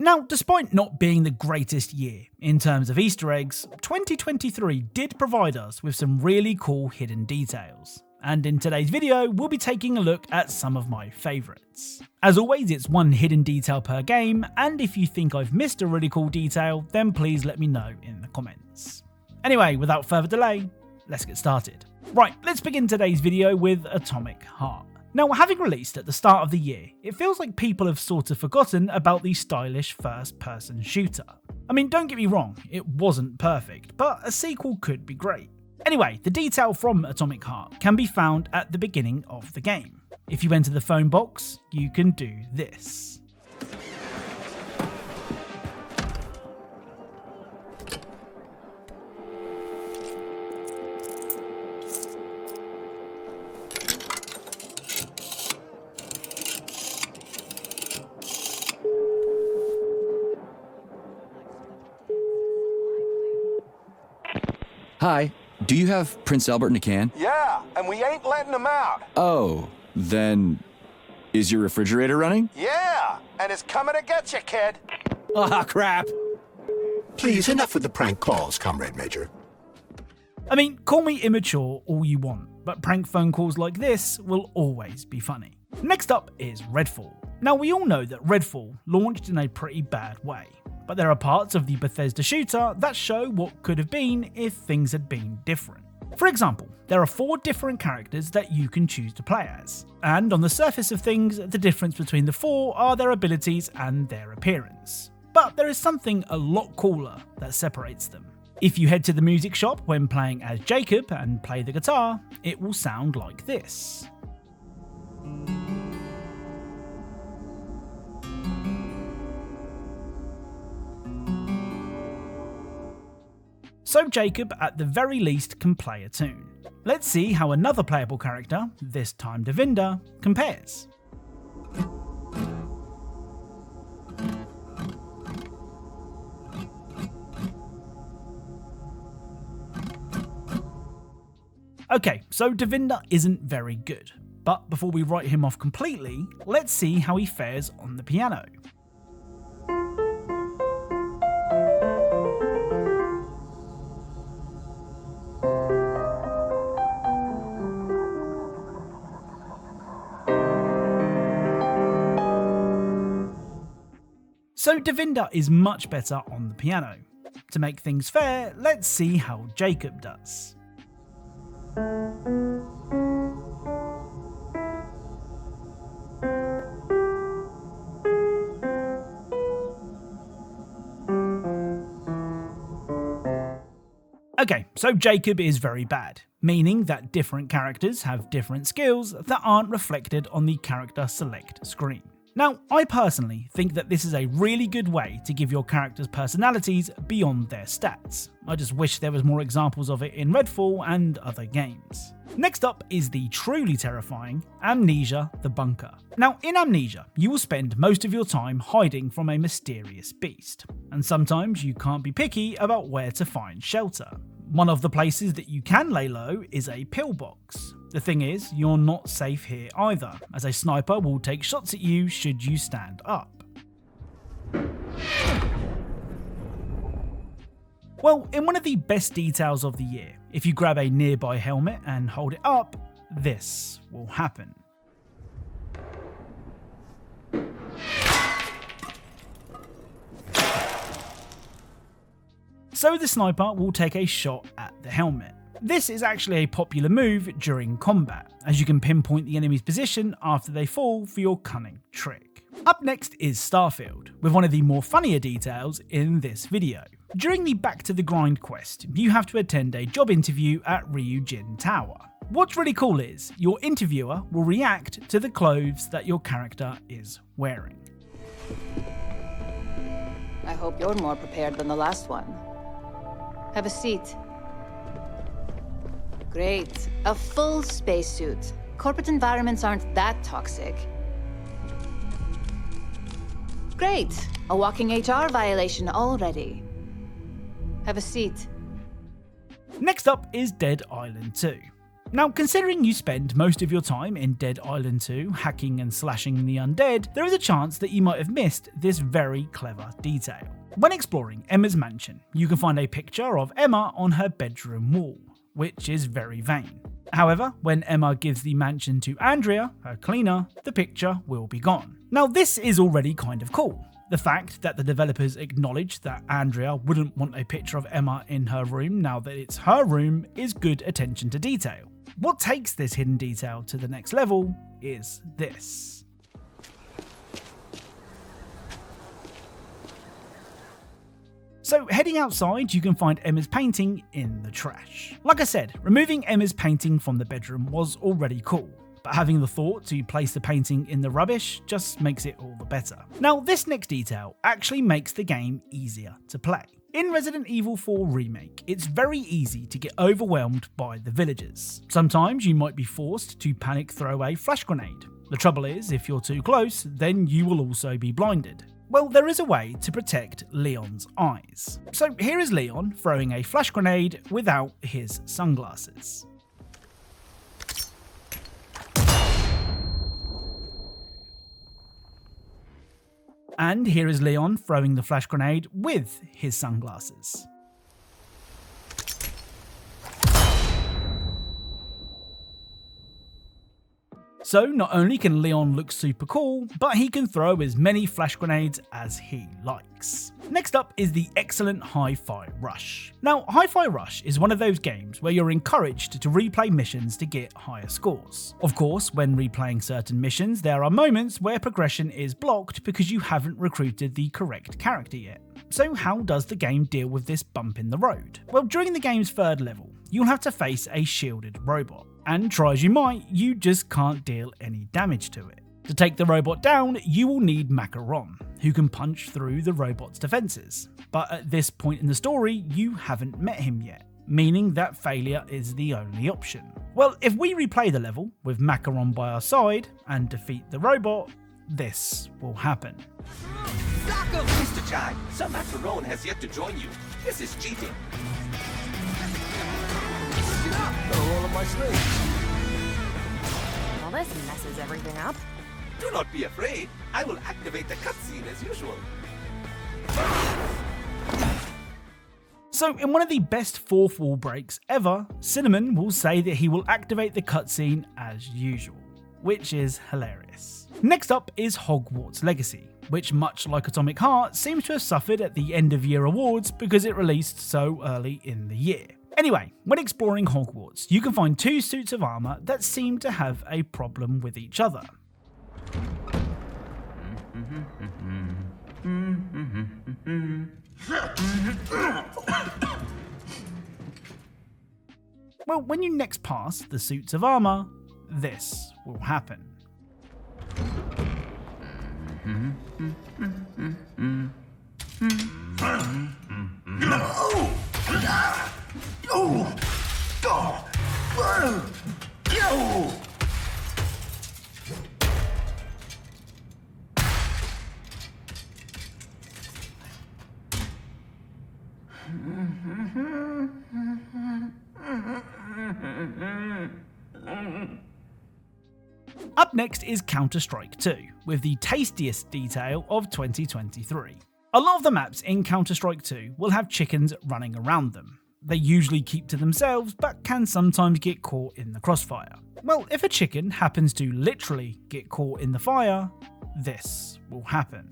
Now, despite not being the greatest year in terms of Easter eggs, 2023 did provide us with some really cool hidden details. And in today's video, we'll be taking a look at some of my favourites. As always, it's one hidden detail per game, and if you think I've missed a really cool detail, then please let me know in the comments. Anyway, without further delay, let's get started. Right, let's begin today's video with Atomic Heart. Now, having released at the start of the year, it feels like people have sort of forgotten about the stylish first-person shooter. I mean, don't get me wrong, it wasn't perfect, but a sequel could be great. Anyway, the detail from Atomic Heart can be found at the beginning of the game. If you enter the phone box, you can do this. Hi, do you have Prince Albert in a can? Yeah, and we ain't letting him out. Oh, then is your refrigerator running? Yeah, and it's coming to get you, kid. Ah, crap. Please, enough with the prank calls, Comrade Major. I mean, call me immature all you want, but prank phone calls like this will always be funny. Next up is Redfall. Now, we all know that Redfall launched in a pretty bad way, but there are parts of the Bethesda shooter that show what could have been if things had been different. For example, there are 4 different characters that you can choose to play as, and on the surface of things, the difference between the 4 are their abilities and their appearance. But there is something a lot cooler that separates them. If you head to the music shop when playing as Jacob and play the guitar, it will sound like this. So Jacob at the very least can play a tune. Let's see how another playable character, this time Devinder, compares. Okay, so Devinder isn't very good, but before we write him off completely, let's see how he fares on the piano. So Devinder is much better on the piano. To make things fair, let's see how Jacob does. Okay, so Jacob is very bad, meaning that different characters have different skills that aren't reflected on the character select screen. Now, I personally think that this is a really good way to give your characters personalities beyond their stats. I just wish there was more examples of it in Redfall and other games. Next up is the truly terrifying Amnesia The Bunker. Now, in Amnesia, you will spend most of your time hiding from a mysterious beast, and sometimes you can't be picky about where to find shelter. One of the places that you can lay low is a pillbox. The thing is, you're not safe here either, as a sniper will take shots at you should you stand up. Well, in one of the best details of the year, if you grab a nearby helmet and hold it up, this will happen. So the sniper will take a shot at the helmet. This is actually a popular move during combat, as you can pinpoint the enemy's position after they fall for your cunning trick. Up next is Starfield, with one of the more funnier details in this video. During the Back to the Grind quest, you have to attend a job interview at Ryujin Tower. What's really cool is, your interviewer will react to the clothes that your character is wearing. I hope you're more prepared than the last one. Have a seat. Great. A full spacesuit. Corporate environments aren't that toxic. Great. A walking HR violation already. Have a seat. Next up is Dead Island 2. Now, considering you spend most of your time in Dead Island 2 hacking and slashing the undead, there is a chance that you might have missed this very clever detail. When exploring Emma's mansion, you can find a picture of Emma on her bedroom wall, which is very vain. However, when Emma gives the mansion to Andrea, her cleaner, the picture will be gone. Now, this is already kind of cool. The fact that the developers acknowledge that Andrea wouldn't want a picture of Emma in her room now that it's her room is good attention to detail. What takes this hidden detail to the next level is this. So heading outside, you can find Emma's painting in the trash. Like I said, removing Emma's painting from the bedroom was already cool, but having the thought to place the painting in the rubbish just makes it all the better. Now, this next detail actually makes the game easier to play. In Resident Evil 4 Remake, it's very easy to get overwhelmed by the villagers. Sometimes you might be forced to panic throw a flash grenade. The trouble is, if you're too close, then you will also be blinded. Well, there is a way to protect Leon's eyes. So here is Leon throwing a flash grenade without his sunglasses. And here is Leon throwing the flash grenade with his sunglasses. So not only can Leon look super cool, but he can throw as many flash grenades as he likes. Next up is the Eggcellent Hi-Fi Rush. Now, Hi-Fi Rush is one of those games where you're encouraged to replay missions to get higher scores. Of course, when replaying certain missions, there are moments where progression is blocked because you haven't recruited the correct character yet. So how does the game deal with this bump in the road? Well, during the game's third level, you'll have to face a shielded robot. And try as you might, you just can't deal any damage to it. To take the robot down, you will need Macaron, who can punch through the robot's defences. But at this point in the story, you haven't met him yet, meaning that failure is the only option. Well, if we replay the level with Macaron by our side and defeat the robot, this will happen. Mr. Chai, Sir Macaron has yet to join you. This is cheating. All of my sleeves. Well, this messes everything up. Do not be afraid. I will activate the cutscene as usual. So in one of the best fourth wall breaks ever, Cinnamon will say that he will activate the cutscene as usual, which is hilarious. Next up is Hogwarts Legacy, which much like Atomic Heart seems to have suffered at the end of year awards because it released so early in the year. Anyway, when exploring Hogwarts, you can find two suits of armour that seem to have a problem with each other. Well, when you next pass the suits of armour, this will happen. Up next is Counter-Strike 2, with the tastiest detail of 2023. A lot of the maps in Counter-Strike 2 will have chickens running around them. They usually keep to themselves, but can sometimes get caught in the crossfire. Well, if a chicken happens to literally get caught in the fire, this will happen.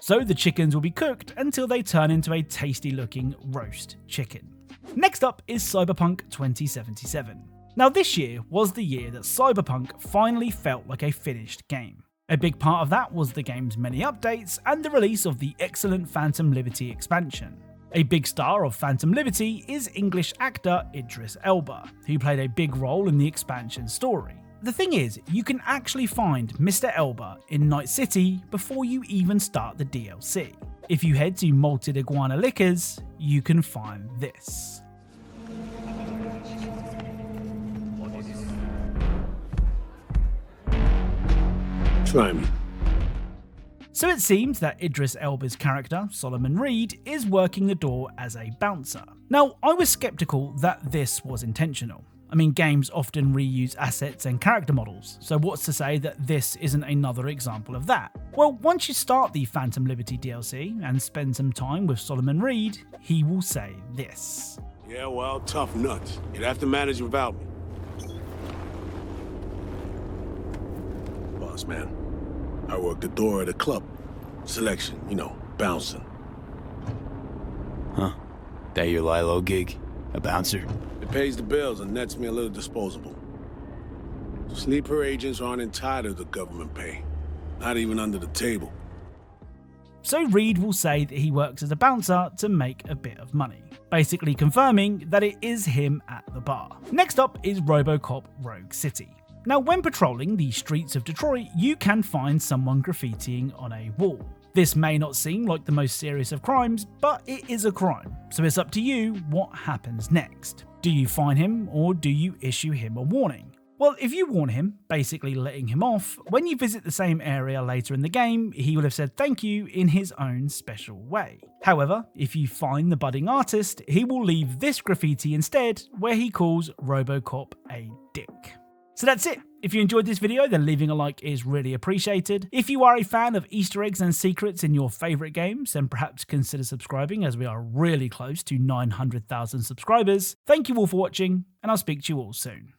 So the chickens will be cooked until they turn into a tasty looking roast chicken. Next up is Cyberpunk 2077. Now this year was the year that Cyberpunk finally felt like a finished game. A big part of that was the game's many updates and the release of the Eggcellent Phantom Liberty expansion. A big star of Phantom Liberty is English actor Idris Elba, who played a big role in the expansion story. The thing is, you can actually find Mr. Elba in Night City before you even start the DLC. If you head to Malted Iguana Liquors, you can find this. Try me. So it seems that Idris Elba's character, Solomon Reed, is working the door as a bouncer. Now, I was skeptical that this was intentional. I mean, games often reuse assets and character models, so what's to say that this isn't another example of that? Well, once you start the Phantom Liberty DLC and spend some time with Solomon Reed, he will say this. Yeah, well, tough nuts. You'd have to manage without me. Boss man, I work the door at a club. Selection, bouncing. Huh. That your Lilo gig? A bouncer? It pays the bills and nets me a little disposable. Sleeper agents aren't entitled to government pay. Not even under the table. So Reed will say that he works as a bouncer to make a bit of money, basically confirming that it is him at the bar. Next up is Robocop Rogue City. Now, when patrolling the streets of Detroit, you can find someone graffitiing on a wall. This may not seem like the most serious of crimes, but it is a crime, so it's up to you what happens next. Do you fine him or do you issue him a warning? Well, if you warn him, basically letting him off, when you visit the same area later in the game, he will have said thank you in his own special way. However, if you fine the budding artist, he will leave this graffiti instead, where he calls Robocop a dick. So that's it. If you enjoyed this video, then leaving a like is really appreciated. If you are a fan of Easter eggs and secrets in your favourite games, then perhaps consider subscribing, as we are really close to 900,000 subscribers. Thank you all for watching, and I'll speak to you all soon.